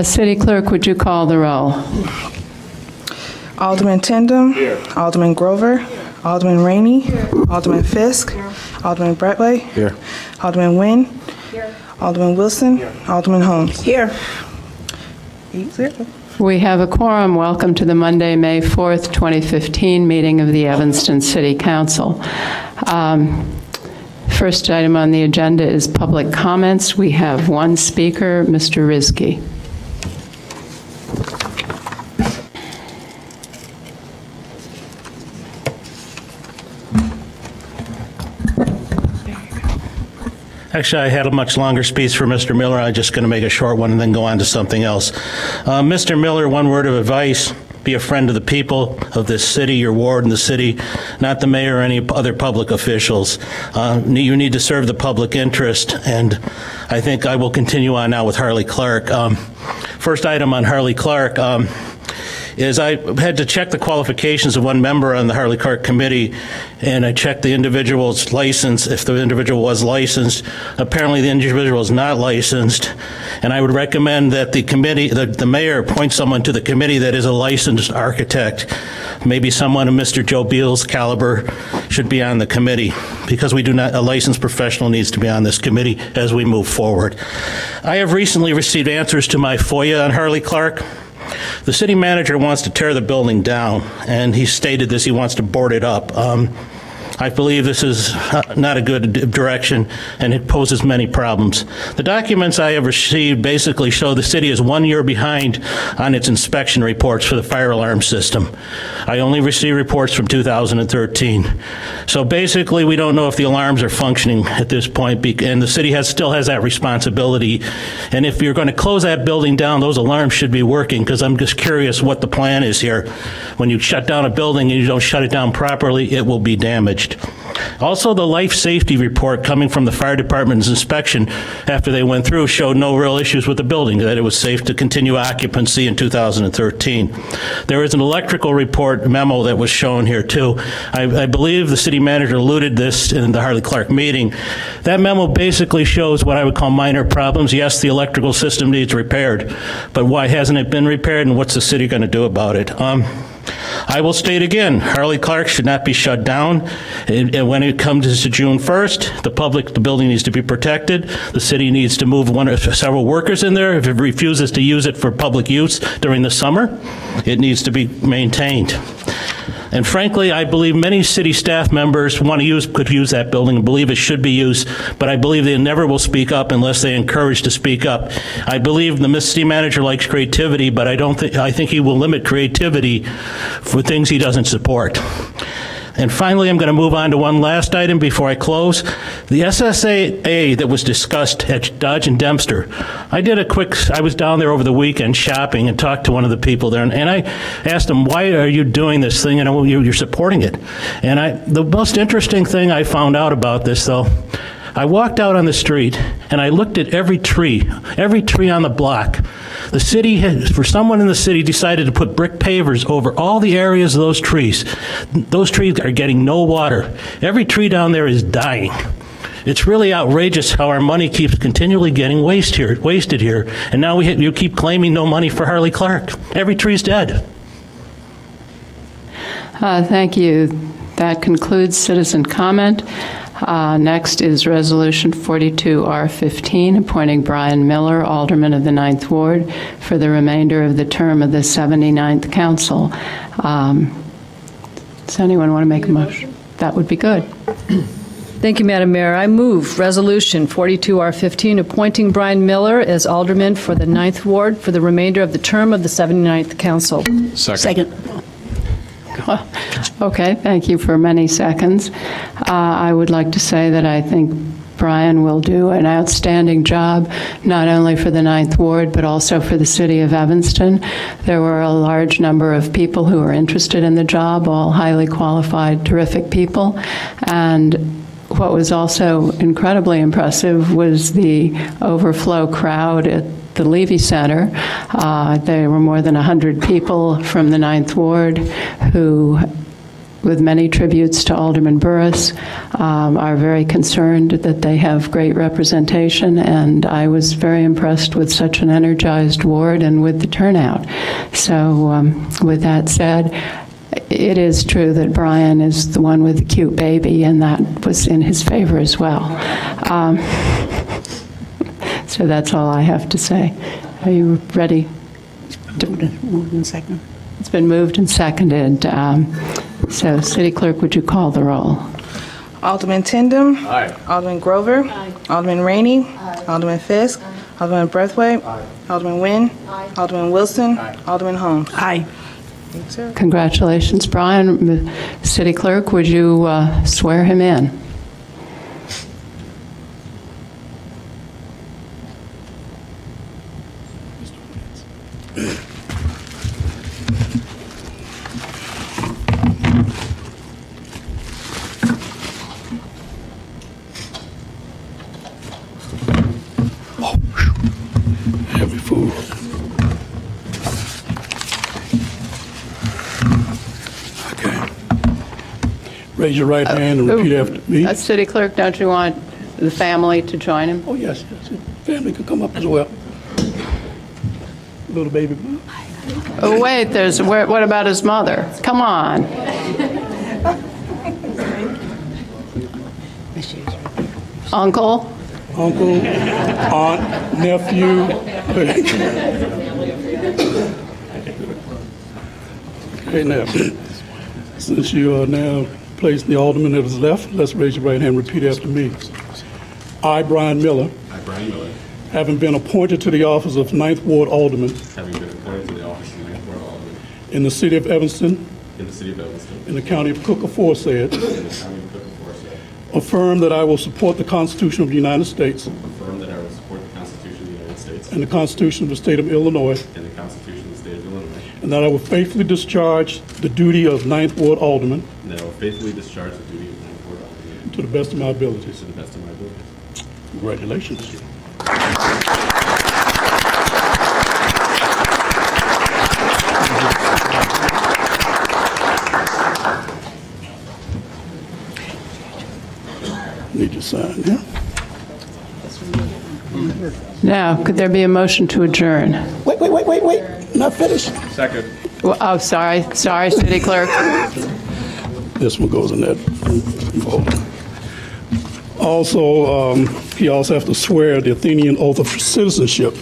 City Clerk, would you call the roll? Alderman Tindem. Here. Alderman Grover. Here. Alderman Rainey. Here. Alderman Fisk. Here. Alderman Brett. Here. Alderman Nguyen. Here. Alderman Wilson. Here. Alderman Holmes. Here. 8-0. We have a quorum. Welcome to the Monday, May 4th, 2015 meeting of the Evanston City Council. First item on the agenda is public comments. We have one speaker, Mr. Rizky. Actually, I had a much longer speech for Mr. Miller. I'm just going to make a short one and then go on to something else. Mr. Miller, one word of advice. Be a friend of the people of this city, your ward and the city, not the mayor or any other public officials. You need to serve the public interest, and I think I will continue on now with Harley Clark. First item on Harley Clark is I had to check the qualifications of one member on the Harley Clark committee, and I checked the individual's license, if the individual was licensed. Apparently the individual is not licensed, and I would recommend that the committee, the mayor appoint someone to the committee that is a licensed architect. Maybe someone of Mr. Joe Beal's caliber should be on the committee, because we do not, a licensed professional needs to be on this committee as we move forward. I have recently received answers to my FOIA on Harley Clark. The city manager wants to tear the building down, and he stated this, he wants to board it up. I believe this is not a good direction, and it poses many problems. The documents I have received basically show the city is 1 year behind on its inspection reports for the fire alarm system. I only received reports from 2013. So basically, we don't know if the alarms are functioning at this point, and the city still has that responsibility. And if you're going to close that building down, those alarms should be working, because I'm just curious what the plan is here. When you shut down a building and you don't shut it down properly, it will be damaged. Also, the life safety report coming from the fire department's inspection after they went through showed no real issues with the building, that it was safe to continue occupancy in 2013. There is an electrical report memo that was shown here too. I believe the city manager alluded this in the Harley Clark meeting. That memo basically shows what I would call minor problems. Yes, the electrical system needs repaired, but why hasn't it been repaired, and what's the city going to do about it? I will state again, Harley Clark should not be shut down. And when it comes to June 1st, the building needs to be protected. The city needs to move one or several workers in there. If it refuses to use it for public use during the summer, it needs to be maintained. And frankly, I believe many city staff members could use that building and believe it should be used, but I believe they never will speak up unless they're encouraged to speak up. I believe the city manager likes creativity, but I think he will limit creativity for things he doesn't support. And finally, I'm going to move on to one last item before I close. The SSAA that was discussed at Dodge and Dempster. I was down there over the weekend shopping and talked to one of the people there, and I asked him, why are you doing this thing? And you're supporting it. And the most interesting thing I found out about this, though, I walked out on the street and I looked at every tree on the block. The city, for someone in the city, decided to put brick pavers over all the areas of those trees. Those trees are getting no water. Every tree down there is dying. It's really outrageous how our money keeps continually getting wasted here. And now you keep claiming no money for Harley Clark. Every tree's dead. Thank you. That concludes citizen comment. Next is Resolution 42R15, appointing Brian Miller, Alderman of the 9th Ward, for the remainder of the term of the 79th Council. Does anyone want to make a motion? That would be good. Thank you, Madam Mayor. I move Resolution 42R15, appointing Brian Miller as Alderman for the 9th Ward for the remainder of the term of the 79th Council. Second. Okay, thank you for many seconds. I would like to say that I think Brian will do an outstanding job, not only for the 9th Ward, but also for the city of Evanston. There were a large number of people who were interested in the job, all highly qualified, terrific people. And what was also incredibly impressive was the overflow crowd at the Levy Center. There were more than 100 people from the 9th Ward who with many tributes to Alderman Burris, are very concerned that they have great representation, and I was very impressed with such an energized ward and with the turnout. So with that said, it is true that Brian is the one with the cute baby, and that was in his favor as well. So that's all I have to say. Are you ready? Moved and second. It's been moved and seconded. So, City Clerk, would you call the roll? Alderman Tindem. Aye. Alderman Grover. Aye. Alderman Rainey. Aye. Alderman Fisk. Aye. Alderman Braithwaite. Aye. Alderman Nguyen. Aye. Alderman Wilson. Aye. Alderman Holmes. Aye. Thank you, sir. Congratulations, Brian. City Clerk, would you swear him in? Heavy food. Okay. Raise your right hand and repeat after me. City Clerk, don't you want the family to join him? Oh, yes. Family can come up as well. Little baby. Oh, wait, what about his mother? Come on. Uncle? Uncle, aunt, nephew. Okay, now, since you are now placing the alderman at his left, let's raise your right hand and repeat after me. I, Brian Miller. I, Brian Miller. Having been appointed to the office of 9th Ward Alderman. Having been appointed to the office of 9th Ward Alderman. In the city of Evanston. In the city of Evanston. In the county of Cook aforesaid. In the county of Cook aforesaid. Affirm that I will support the Constitution of the United States. Affirm that I will support the Constitution of the United States. And the Constitution of the state of Illinois. And the Constitution of the state of Illinois. And that I will faithfully discharge the duty of 9th Ward Alderman. And that I will faithfully discharge the duty of 9th Ward Alderman. To the best of my abilities. To the best of my abilities. Congratulations. Need to sign here. Now, could there be a motion to adjourn? Wait. Not finished. Second. Well, oh, sorry, City Clerk. This one goes in that folder. Also, he also has to swear the Athenian oath of citizenship.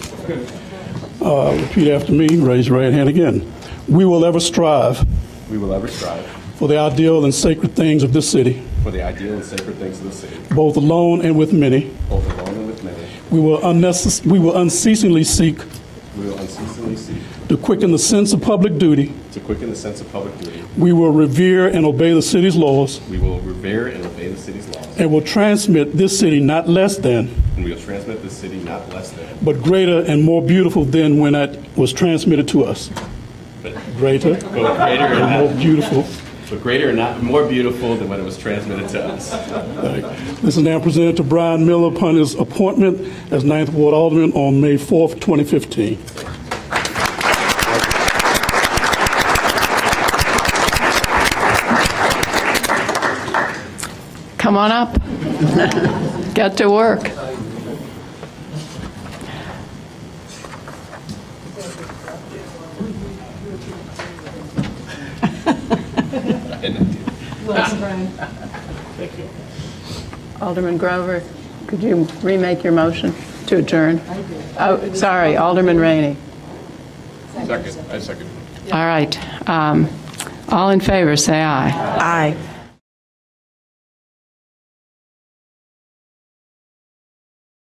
Repeat after me. Raise your right hand again. We will ever strive. We will ever strive. For the ideal and sacred things of this city. For the ideal and sacred things of the city. Both alone and with many. Both alone and with many. We will unceasingly seek. We will unceasingly seek. To quicken the sense of public duty. To quicken the sense of public duty. We will revere and obey the city's laws. We will revere and obey the city's laws. And will transmit this city not less than. And we will transmit this city not less than. But greater and more beautiful than when it was transmitted to us. But Greater and more beautiful. But greater and not more beautiful than when it was transmitted to us. Right. This is now presented to Brian Miller upon his appointment as 9th Ward Alderman on May 4th, 2015. Come on up. Get to work. Alderman Grover, could you remake your motion to adjourn? Oh, sorry, Alderman Rainey. Second. I second. All right. All in favor, say aye. Aye.